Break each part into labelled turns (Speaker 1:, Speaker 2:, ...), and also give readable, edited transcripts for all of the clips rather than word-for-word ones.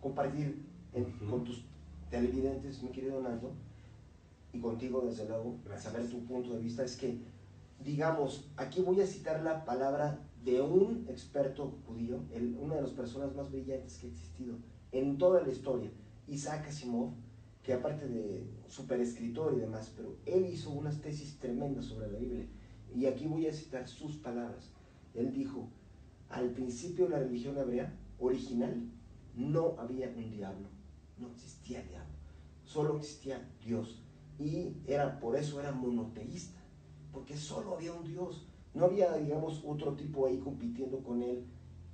Speaker 1: compartir con tus televidentes, mi querido Nando, y contigo desde luego, saber tu punto de vista, es que, digamos, aquí voy a citar la palabra de un experto judío, una de las personas más brillantes que ha existido en toda la historia, Isaac Asimov, que aparte de super escritor y demás, pero él hizo unas tesis tremendas sobre la Biblia, y aquí voy a citar sus palabras. Él dijo: al principio de la religión hebrea original no había un diablo, no existía diablo, solo existía Dios, y por eso era monoteísta, porque solo había un Dios, no había, digamos, otro tipo ahí compitiendo con él.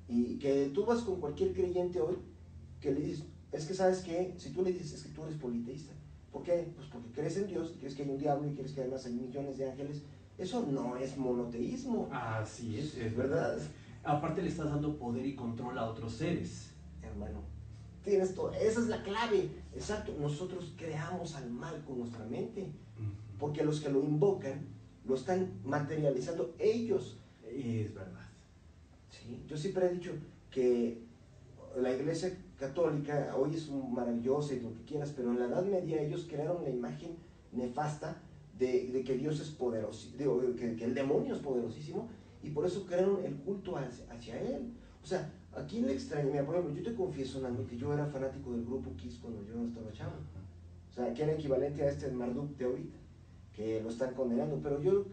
Speaker 1: Y que tú vas con cualquier creyente hoy que le dices, es que sabes que, si tú le dices, es que tú eres politeísta. ¿Por qué? Pues porque crees en Dios, crees que hay un diablo y crees que además hay millones de ángeles. Eso no es monoteísmo.
Speaker 2: Así es verdad. Aparte le estás dando poder y control a otros seres.
Speaker 1: Hermano, tienes todo, esa es la clave. Exacto, nosotros creamos al mal con nuestra mente, porque los que lo invocan lo están materializando ellos.
Speaker 2: Es verdad.
Speaker 1: Sí, yo siempre he dicho que la Iglesia Católica hoy es maravillosa y lo que quieras, pero en la Edad Media ellos crearon la imagen nefasta de que Dios es poderoso, que el demonio es poderosísimo, y por eso crearon el culto hacia él. O sea, aquí le extraño, mira, por ejemplo, yo te confieso, Nando, que yo era fanático del grupo Kiss cuando yo estaba chavo. O sea, que era equivalente a este Marduk de ahorita, que lo están condenando. Pero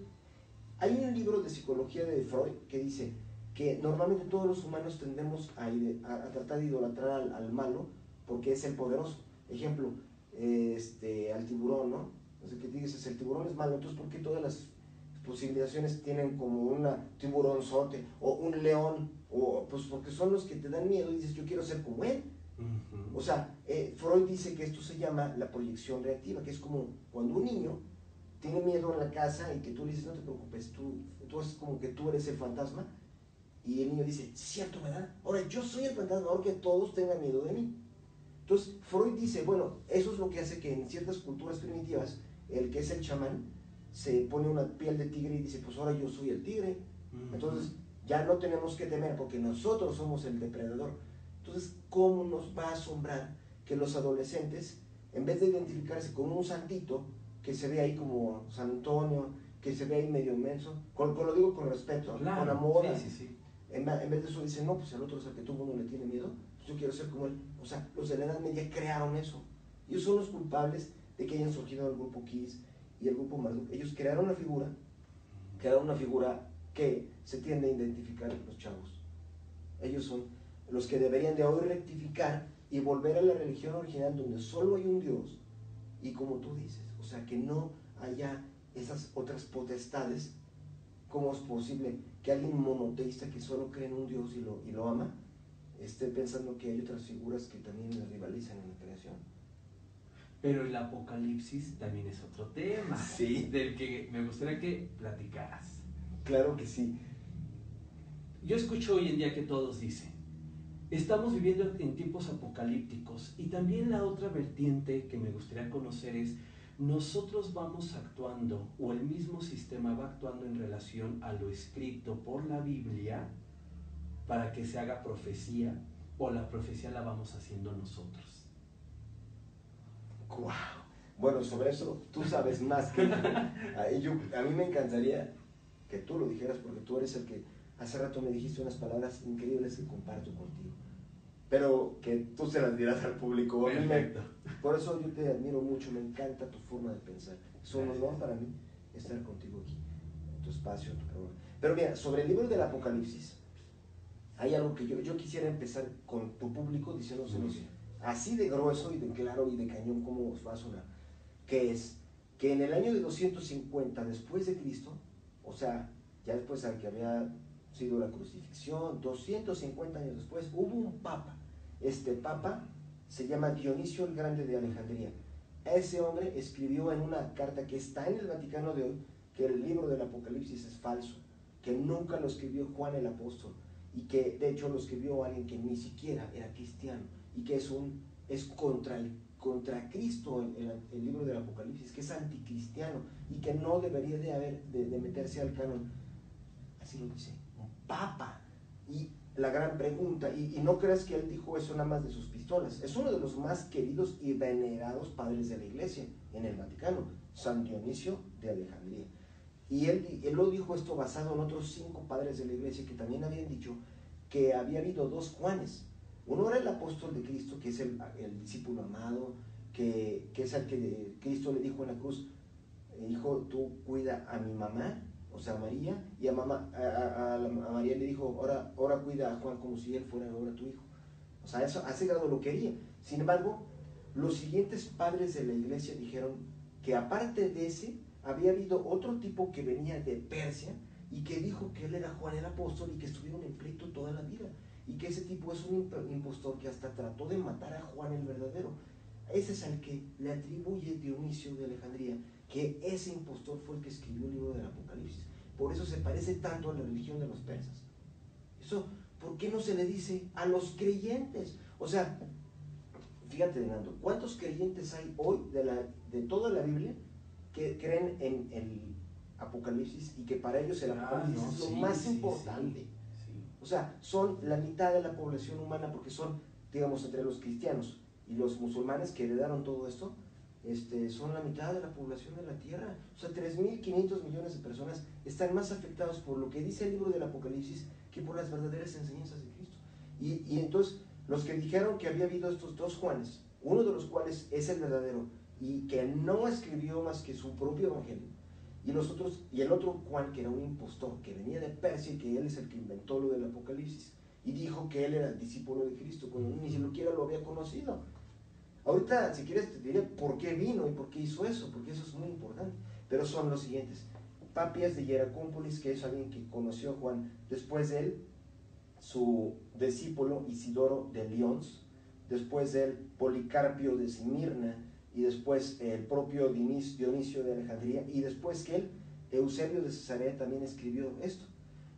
Speaker 1: hay un libro de psicología de Freud que dice que normalmente todos los humanos tendemos a tratar de idolatrar al malo porque es el poderoso. Ejemplo, al tiburón, ¿no? O sea, que dices, el tiburón es malo, entonces ¿por qué todas las civilizaciones tienen como un tiburonzote o un león? Pues porque son los que te dan miedo y dices, yo quiero ser como él. O sea, Freud dice que esto se llama la proyección reactiva, que es como cuando un niño tiene miedo en la casa y que tú le dices, no te preocupes, tú es como que tú eres el fantasma, y el niño dice, cierto, ¿verdad? Ahora yo soy el fantasma, ahora que todos tengan miedo de mí. Entonces Freud dice, bueno, eso es lo que hace que en ciertas culturas primitivas el que es el chamán se pone una piel de tigre y dice, pues ahora yo soy el tigre. Entonces ya no tenemos que temer porque nosotros somos el depredador. Entonces, ¿cómo nos va a asombrar que los adolescentes, en vez de identificarse con un santito que se ve ahí como San Antonio, que se ve ahí medio inmenso, lo digo con respeto,
Speaker 2: claro,
Speaker 1: con amor,
Speaker 2: sí.
Speaker 1: En vez de eso dicen, no, pues el otro es el que todo el mundo le tiene miedo, pues yo quiero ser como él. O sea, los de la Edad Media crearon eso. Ellos son los culpables de que hayan surgido el grupo Kiss y el grupo Marduk. Ellos crearon una figura que se tiende a identificar los chavos. Ellos son los que deberían de hoy rectificar y volver a la religión original donde solo hay un Dios, y como tú dices, o sea, que no haya esas otras potestades. ¿Cómo es posible que alguien monoteísta que solo cree en un Dios y lo ama esté pensando que hay otras figuras que también rivalizan en la creación?
Speaker 2: Pero el Apocalipsis también es otro tema,
Speaker 1: sí,
Speaker 2: del que me gustaría que platicaras.
Speaker 1: Claro que sí.
Speaker 2: Yo escucho hoy en día que todos dicen, estamos viviendo en tiempos apocalípticos, y también la otra vertiente que me gustaría conocer es, nosotros vamos actuando, o el mismo sistema va actuando en relación a lo escrito por la Biblia para que se haga profecía, o la profecía la vamos haciendo nosotros.
Speaker 1: ¡Wow! Bueno, sobre eso tú sabes más que yo. A mí me encantaría que tú lo dijeras, porque tú eres el que hace rato me dijiste unas palabras increíbles que comparto contigo, pero que tú se las dirás al público.
Speaker 2: Perfecto.
Speaker 1: Por eso yo te admiro mucho, me encanta tu forma de pensar. Es un honor para mí estar contigo aquí, en tu espacio, en tu programa. Pero mira, sobre el libro del Apocalipsis, hay algo que yo quisiera empezar con tu público diciéndoselos así de grueso y de claro y de cañón como os va a sonar, que es que en el año de 250 después de Cristo, o sea, ya después de que había sido la crucifixión, 250 años después, hubo un papa. Este papa se llama Dionisio el Grande de Alejandría. Ese hombre escribió en una carta que está en el Vaticano de hoy que el libro del Apocalipsis es falso, que nunca lo escribió Juan el Apóstol, y que de hecho lo escribió alguien que ni siquiera era cristiano, y que es contra Cristo el libro del Apocalipsis, que es anticristiano y que no debería de meterse al canon. Así lo dice un papa. Y la gran pregunta, y no creas que él dijo eso nada más de sus pistolas, es uno de los más queridos y venerados padres de la iglesia en el Vaticano, San Dionisio de Alejandría. Y él lo dijo esto basado en otros 5 padres de la iglesia que también habían dicho que había habido 2 Juanes. Uno era el apóstol de Cristo, que es el discípulo amado, que es al que Cristo le dijo en la cruz: hijo, tú cuida a mi mamá, o sea, a María, y a María le dijo: ahora cuida a Juan como si él fuera ahora tu hijo. O sea, eso, a ese grado lo quería. Sin embargo, los siguientes padres de la iglesia dijeron que aparte de ese, había habido otro tipo que venía de Persia y que dijo que él era Juan el apóstol y que estuvieron en pleito toda la vida, y que ese tipo es un impostor que hasta trató de matar a Juan el verdadero. Ese es al que le atribuye Dionisio de Alejandría, que ese impostor fue el que escribió el libro del Apocalipsis. Por eso se parece tanto a la religión de los persas. Eso, ¿por qué no se le dice a los creyentes? O sea, fíjate, Nando, ¿cuántos creyentes hay hoy de toda la Biblia que creen en el Apocalipsis y que para ellos el Apocalipsis es lo más importante? Sí. O sea, son la mitad de la población humana, porque son, digamos, entre los cristianos y los musulmanes que heredaron todo esto, son la mitad de la población de la tierra. O sea, 3.500 millones de personas están más afectados por lo que dice el libro del Apocalipsis que por las verdaderas enseñanzas de Cristo. Y entonces, los que dijeron que había habido estos 2 Juanes, uno de los cuales es el verdadero y que no escribió más que su propio evangelio, y el otro Juan, que era un impostor que venía de Persia y que él es el que inventó lo del Apocalipsis y dijo que él era el discípulo de Cristo cuando ni siquiera lo había conocido. Ahorita, si quieres, te diré por qué vino y por qué hizo eso, porque eso es muy importante. Pero son los siguientes: Papias de Hieracómpolis, que es alguien que conoció a Juan. Después de él, su discípulo Isidoro de Lyons. Después de él, Policarpio de Esmirna. Y después el propio Dionisio de Alejandría. Y después que él, Eusebio de Cesarea también escribió esto,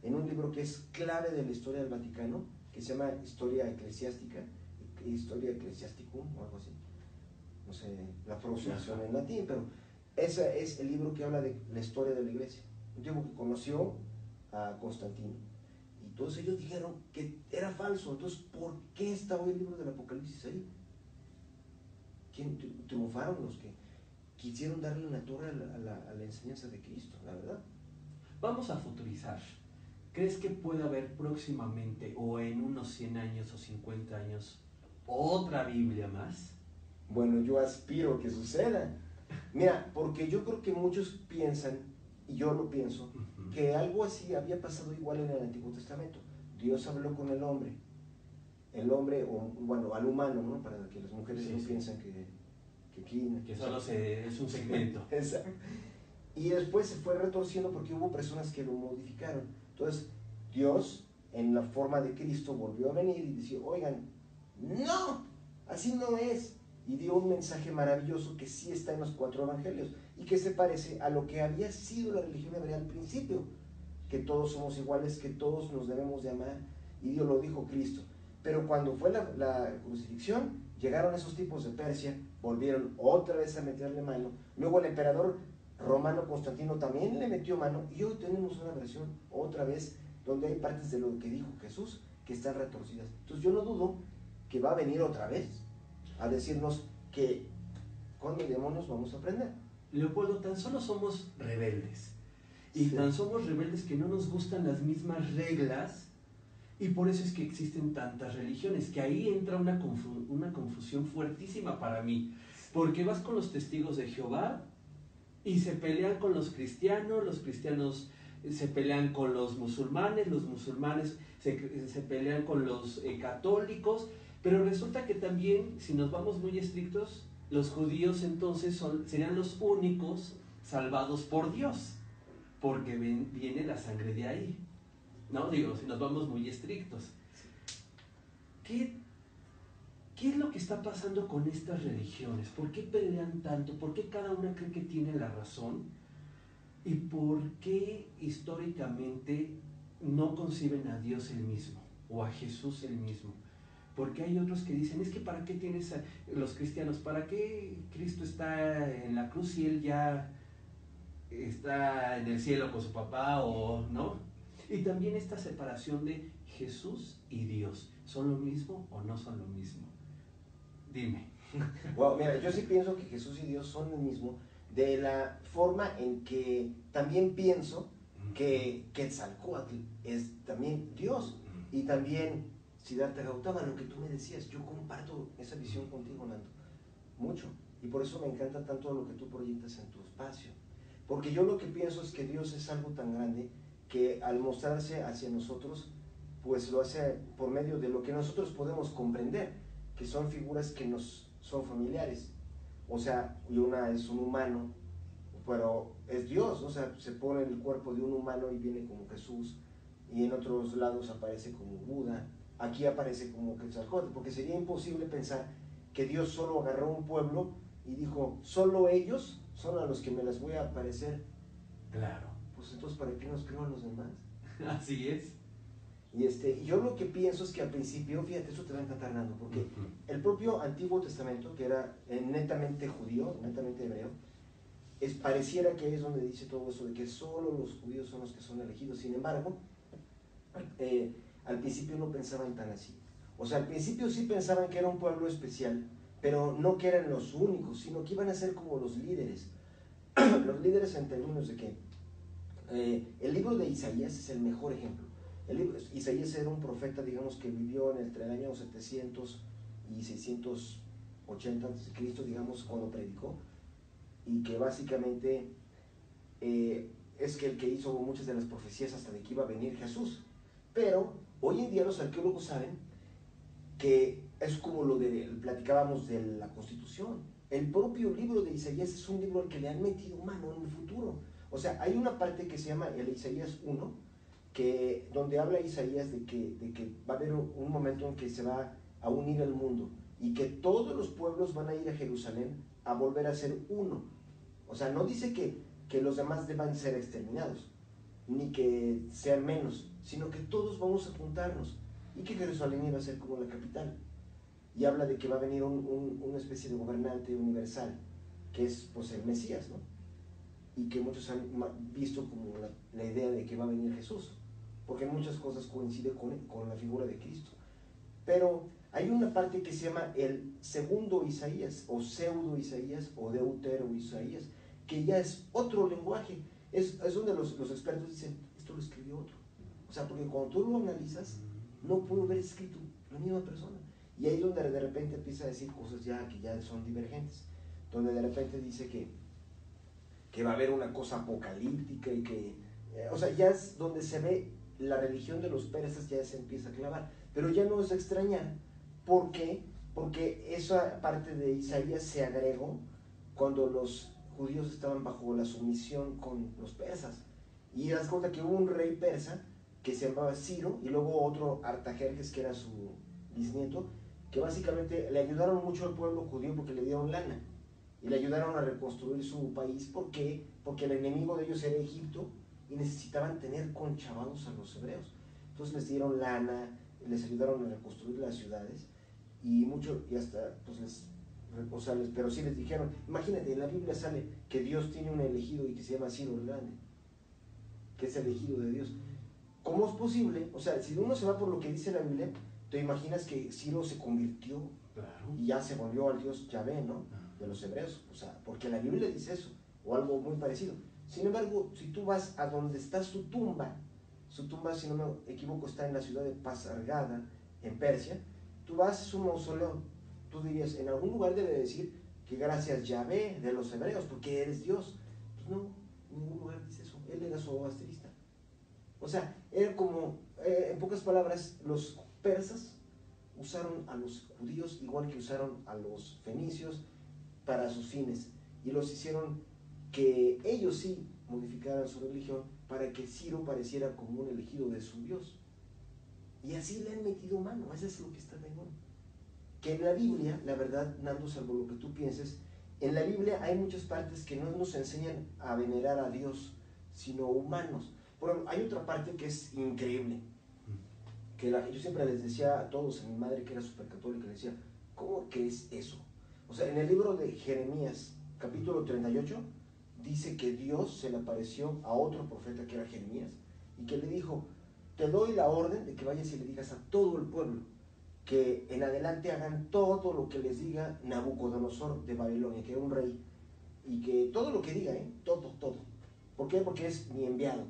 Speaker 1: en un libro que es clave de la historia del Vaticano, que se llama Historia Eclesiástica, Historia Ecclesiasticum o algo así, no sé la pronunciación en latín, pero ese es el libro que habla de la historia de la iglesia, un tipo que conoció a Constantino, y todos ellos dijeron que era falso. Entonces, ¿por qué estaba el libro del Apocalipsis ahí? ¿Quién triunfaron? Los que quisieron darle una torre a la enseñanza de Cristo, la verdad.
Speaker 2: Vamos a futurizar. ¿Crees que puede haber próximamente, o en unos 100 años o 50 años, otra Biblia más?
Speaker 1: Bueno, yo aspiro que suceda. Mira, porque yo creo que muchos piensan, y yo lo pienso, que algo así había pasado igual en el Antiguo Testamento. Dios habló con el hombre, o bueno, al humano, ¿no? Para que las mujeres no piensan que
Speaker 2: solo es un segmento.
Speaker 1: Exacto. Y después se fue retorciendo porque hubo personas que lo modificaron. Entonces, Dios, en la forma de Cristo, volvió a venir y decía: oigan, no, así no es. Y dio un mensaje maravilloso que sí está en los 4 evangelios y que se parece a lo que había sido la religión hebrea al principio, que todos somos iguales, que todos nos debemos de amar, y Dios lo dijo Cristo. Pero cuando fue la crucifixión, llegaron esos tipos de Persia, volvieron otra vez a meterle mano. Luego el emperador romano Constantino también le metió mano, y hoy tenemos una versión otra vez donde hay partes de lo que dijo Jesús que están retorcidas. Entonces yo no dudo que va a venir otra vez a decirnos que con los demonios vamos a aprender.
Speaker 2: Leopoldo, tan solo somos rebeldes, y tan somos rebeldes que no nos gustan las mismas reglas, y por eso es que existen tantas religiones, que ahí entra una confusión fuertísima para mí, porque vas con los testigos de Jehová y se pelean con los cristianos se pelean con los musulmanes se pelean con los católicos, pero resulta que también, si nos vamos muy estrictos, los judíos entonces serían los únicos salvados por Dios, porque viene la sangre de ahí, ¿no? Digo, si nos vamos muy estrictos. ¿Qué es lo que está pasando con estas religiones? ¿Por qué pelean tanto? ¿Por qué cada una cree que tiene la razón? ¿Y por qué históricamente no conciben a Dios el mismo o a Jesús el mismo? Porque hay otros que dicen: es que ¿para qué tienes los cristianos? ¿Para qué Cristo está en la cruz y Él ya está en el cielo con su papá? O ¿no? Y también esta separación de ¿Jesús y Dios son lo mismo o no son lo mismo? Dime.
Speaker 1: Bueno, mira, yo sí pienso que Jesús y Dios son el mismo, de la forma en que también pienso que Quetzalcóatl es también Dios, y también Siddhartha Gautama, lo que tú me decías. Yo comparto esa visión contigo, Nando, mucho, y por eso me encanta tanto lo que tú proyectas en tu espacio, porque yo lo que pienso es que Dios es algo tan grande que al mostrarse hacia nosotros, pues lo hace por medio de lo que nosotros podemos comprender, que son figuras que nos son familiares. O sea, y una es un humano, pero es Dios, ¿no? O sea, se pone el cuerpo de un humano y viene como Jesús, y en otros lados aparece como Buda, aquí aparece como Quetzalcóatl, porque sería imposible pensar que Dios solo agarró un pueblo y dijo, solo ellos son a los que me las voy a aparecer.
Speaker 2: Claro.
Speaker 1: Pues entonces, ¿para qué nos creó a los demás?
Speaker 2: Así es.
Speaker 1: Y yo lo que pienso es que al principio, fíjate, eso te va a encantar, Nando, porque el propio Antiguo Testamento, que era netamente judío, netamente hebreo, pareciera que es donde dice todo eso de que solo los judíos son los que son elegidos. Sin embargo, al principio no pensaban tan así. O sea, al principio sí pensaban que era un pueblo especial, pero no que eran los únicos, sino que iban a ser como los líderes. Los líderes en términos de que el libro de Isaías es el mejor ejemplo. Isaías era un profeta, digamos, que vivió entre el año 700 y 680 a.C., digamos, cuando predicó, y que básicamente es que el que hizo muchas de las profecías hasta de que iba a venir Jesús. Pero hoy en día los arqueólogos saben que es como platicábamos de la Constitución. El propio libro de Isaías es un libro al que le han metido mano en el futuro. O sea, hay una parte que se llama el Isaías 1, donde habla Isaías de que va a haber un momento en que se va a unir el mundo y que todos los pueblos van a ir a Jerusalén a volver a ser uno. O sea, no dice que los demás deban ser exterminados, ni que sean menos, sino que todos vamos a juntarnos y que Jerusalén iba a ser como la capital. Y habla de que va a venir una especie de gobernante universal, que es pues el Mesías, ¿no? Y que muchos han visto como la idea de que va a venir Jesús, porque en muchas cosas coincide con la figura de Cristo. Pero hay una parte que se llama el segundo Isaías, o pseudo Isaías, o deutero Isaías, que ya es otro lenguaje. Es donde los expertos dicen, esto lo escribió otro. O sea, porque cuando tú lo analizas, no pudo haber escrito la misma persona. Y ahí es donde de repente empieza a decir cosas que ya son divergentes. Donde de repente dice que va a haber una cosa apocalíptica y que... o sea, ya es donde se ve la religión de los persas, ya se empieza a clavar. Pero ya no es de extrañar. ¿Por qué? Porque esa parte de Isaías se agregó cuando los judíos estaban bajo la sumisión con los persas. Y das cuenta que hubo un rey persa que se llamaba Ciro, y luego otro Artajerjes, que era su bisnieto, que básicamente le ayudaron mucho al pueblo judío porque le dieron lana y le ayudaron a reconstruir su país. ¿Por qué? Porque el enemigo de ellos era Egipto y necesitaban tener conchavados a los hebreos. Entonces les dieron lana, les ayudaron a reconstruir las ciudades y hasta pues pero sí les dijeron, imagínate, en la Biblia sale que Dios tiene un elegido y que se llama Ciro el Grande, que es elegido de Dios. ¿Cómo es posible? O sea, si uno se va por lo que dice la Biblia, te imaginas que Ciro se convirtió, claro, y ya se volvió al Dios Yahvé, ¿no? De los hebreos. O sea, porque la Biblia dice eso, o algo muy parecido. Sin embargo, si tú vas a donde está su tumba, si no me equivoco, está en la ciudad de Pasargada, en Persia, tú vas a su mausoleo, tú dirías, en algún lugar debe decir que gracias Yahvé de los hebreos, porque eres Dios. Pues no, en ningún lugar dice eso. Él era zoroastrista. O sea, era como, en pocas palabras, los persas usaron a los judíos igual que usaron a los fenicios para sus fines, y los hicieron que ellos sí modificaran su religión para que Ciro pareciera como un elegido de su Dios. Y así le han metido mano. Eso es lo que está cañón. Que en la Biblia, la verdad, Nando, salvo lo que tú pienses, en la Biblia hay muchas partes que no nos enseñan a venerar a Dios, sino humanos. Pero hay otra parte que es increíble, que yo siempre les decía a todos, a mi madre que era súper católica, le decía, ¿cómo crees eso? O sea, en el libro de Jeremías, capítulo 38, dice que Dios se le apareció a otro profeta que era Jeremías, y que le dijo, te doy la orden de que vayas y le digas a todo el pueblo que en adelante hagan todo lo que les diga Nabucodonosor de Babilonia, que era un rey, y que todo lo que diga, todo. ¿Por qué? Porque es mi enviado.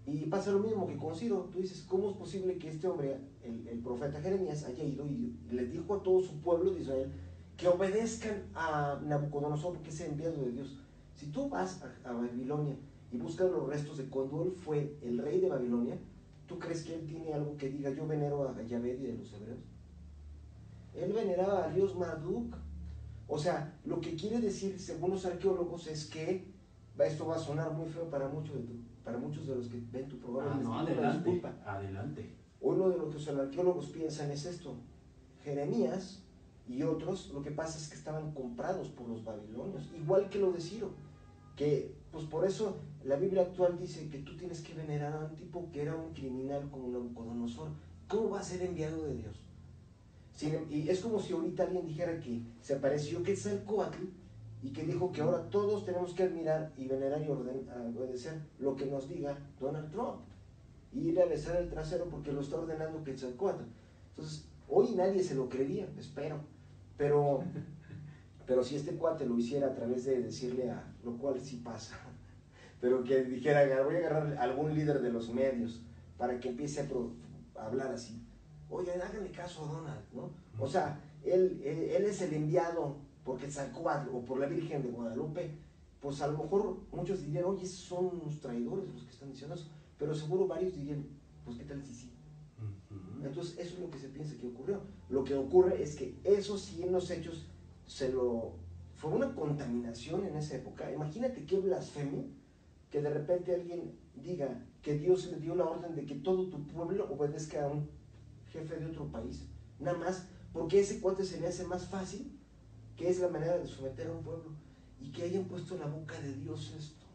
Speaker 1: Y pasa lo mismo que con Ciro. Tú dices, ¿cómo es posible que este hombre, el profeta Jeremías, haya ido y le dijo a todo su pueblo de Israel que obedezcan a Nabucodonosor porque es el enviado de Dios? Si tú vas a Babilonia y buscas los restos de cuando él fue el rey de Babilonia, ¿tú crees que él tiene algo que diga yo venero a Yahvé de los hebreos? Él veneraba a Dios Marduk. O sea, lo que quiere decir, según los arqueólogos, es que esto va a sonar muy feo para muchos de los que ven tu programa.
Speaker 2: No, adelante.
Speaker 1: Hoy lo de lo que los arqueólogos piensan es esto: Jeremías y otros, lo que pasa es que estaban comprados por los babilonios, igual que lo de Ciro, que pues por eso la Biblia actual dice que tú tienes que venerar a un tipo que era un criminal como Nabucodonosor. ¿Cómo va a ser enviado de Dios? Y es como si ahorita alguien dijera que se apareció Quetzalcóatl y que dijo que ahora todos tenemos que admirar y venerar y obedecer lo que nos diga Donald Trump y ir a besar el trasero porque lo está ordenando Quetzalcóatl. Entonces, hoy nadie se lo creería, espero, pero si este cuate lo hiciera a través de decirle lo cual sí pasa, pero que dijera, voy a agarrar a algún líder de los medios para que empiece a hablar así. Oigan, háganle caso a Donald, ¿no? O sea, él es el enviado por Quetzalcóatl o por la Virgen de Guadalupe. Pues a lo mejor muchos dirían, oye, son unos traidores los que están diciendo eso, pero seguro varios dirían, pues qué tal si sí. Entonces eso es lo que se piensa que ocurrió. Lo que ocurre es que eso sí en los hechos fue una contaminación en esa época. Imagínate qué blasfemia que de repente alguien diga que Dios le dio la orden de que todo tu pueblo obedezca a un jefe de otro país, nada más porque ese cuate se le hace más fácil, que es la manera de someter a un pueblo, y que hayan puesto en la boca de Dios esto.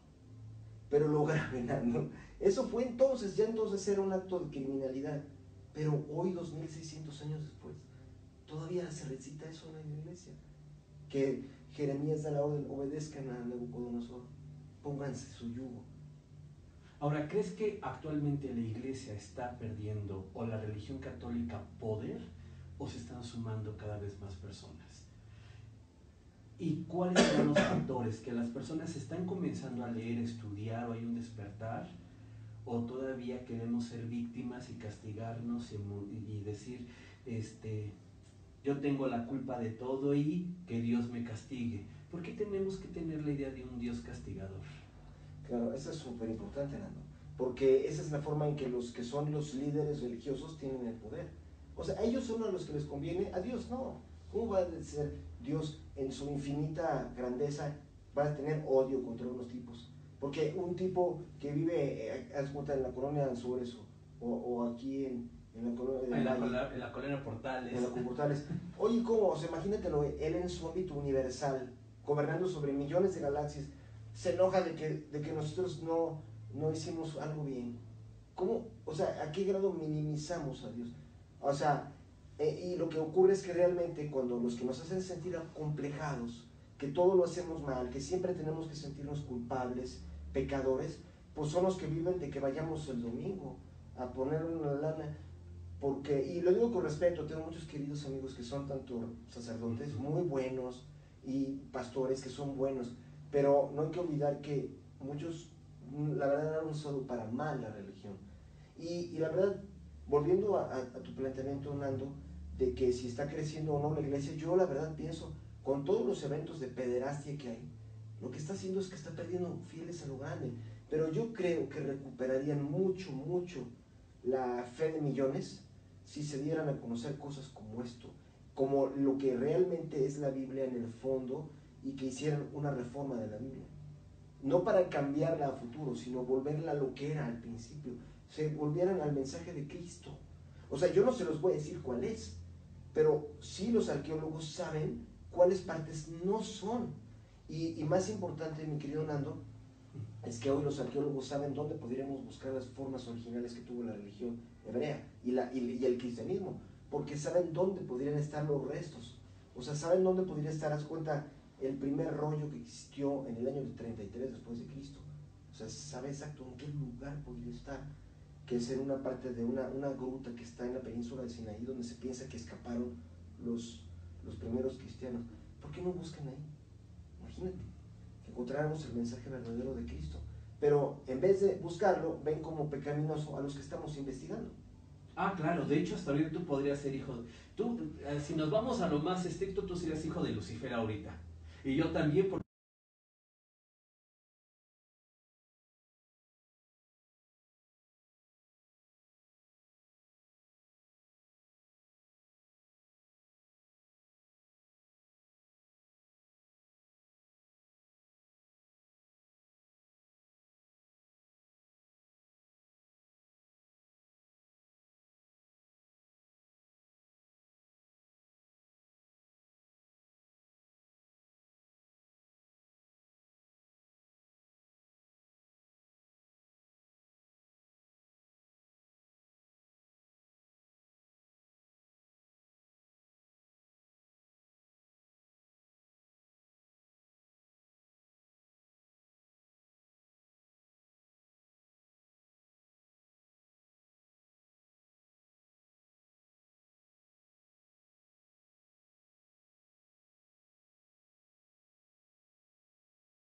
Speaker 1: Pero lo grave, ¿no? Eso fue entonces era un acto de criminalidad, pero hoy, 2600 años después, todavía se recita eso en la iglesia, que Jeremías da la orden, obedezcan a Nabucodonosor, pónganse su yugo.
Speaker 2: Ahora, ¿crees que actualmente la iglesia está perdiendo, o la religión católica, poder, o se están sumando cada vez más personas? ¿Y cuáles son los factores? ¿Que las personas están comenzando a leer, estudiar, o hay un despertar? ¿O todavía queremos ser víctimas y castigarnos y decir, yo tengo la culpa de todo y que Dios me castigue? ¿Por qué tenemos que tener la idea de un Dios castigador?
Speaker 1: Claro, eso es súper importante, Nando, porque esa es la forma en que los que son los líderes religiosos tienen el poder. O sea, a ellos son a los que les conviene, a Dios no. ¿Cómo va a ser Dios en su infinita grandeza va a tener odio contra unos tipos? Porque un tipo que vive en la colonia Anzures o aquí en la colonia
Speaker 2: en la colonia Portales.
Speaker 1: En la Portales. Oye, ¿cómo? O sea, imagínatelo, él en su ámbito universal, gobernando sobre millones de galaxias, se enoja de que nosotros no hicimos algo bien. ¿Cómo? O sea, ¿a qué grado minimizamos a Dios? O sea, y lo que ocurre es que realmente cuando los que nos hacen sentir acomplejados, que todo lo hacemos mal, que siempre tenemos que sentirnos culpables, pecadores, pues son los que viven de que vayamos el domingo a poner una lana, y lo digo con respeto, tengo muchos queridos amigos que son tanto sacerdotes muy buenos y pastores que son buenos, pero no hay que olvidar que muchos, la verdad, han usado para mal la religión. Y la verdad, volviendo a tu planteamiento, Nando, de que si está creciendo o no la iglesia, yo la verdad pienso, con todos los eventos de pederastia que hay, lo que está haciendo es que está perdiendo fieles a lo grande. Pero yo creo que recuperarían mucho la fe de millones si se dieran a conocer cosas como esto, como lo que realmente es la Biblia en el fondo, y que hicieran una reforma de la Biblia. No para cambiarla a futuro, sino volverla a lo que era al principio. Se volvieran al mensaje de Cristo. O sea, yo no se los voy a decir cuál es, pero sí los arqueólogos saben cuáles partes no son. Y más importante, mi querido Nando, es que hoy los arqueólogos saben dónde podríamos buscar las formas originales que tuvo la religión hebrea y el cristianismo, porque saben dónde podrían estar los restos. O sea, saben dónde podría estar, haz cuenta, el primer rollo que existió en el año 33 después de Cristo. O sea, sabe exacto en qué lugar podría estar, que es en una parte de una gruta que está en la península de Sinaí, donde se piensa que escaparon los primeros cristianos. ¿Por qué no buscan ahí? Imagínate, que encontráramos el mensaje verdadero de Cristo. Pero en vez de buscarlo, ven como pecaminoso a los que estamos investigando.
Speaker 2: Ah, claro, de hecho hasta ahorita tú podrías ser hijo, tú, si nos vamos a lo más estricto, tú serías hijo de Lucifer ahorita. Y yo también, porque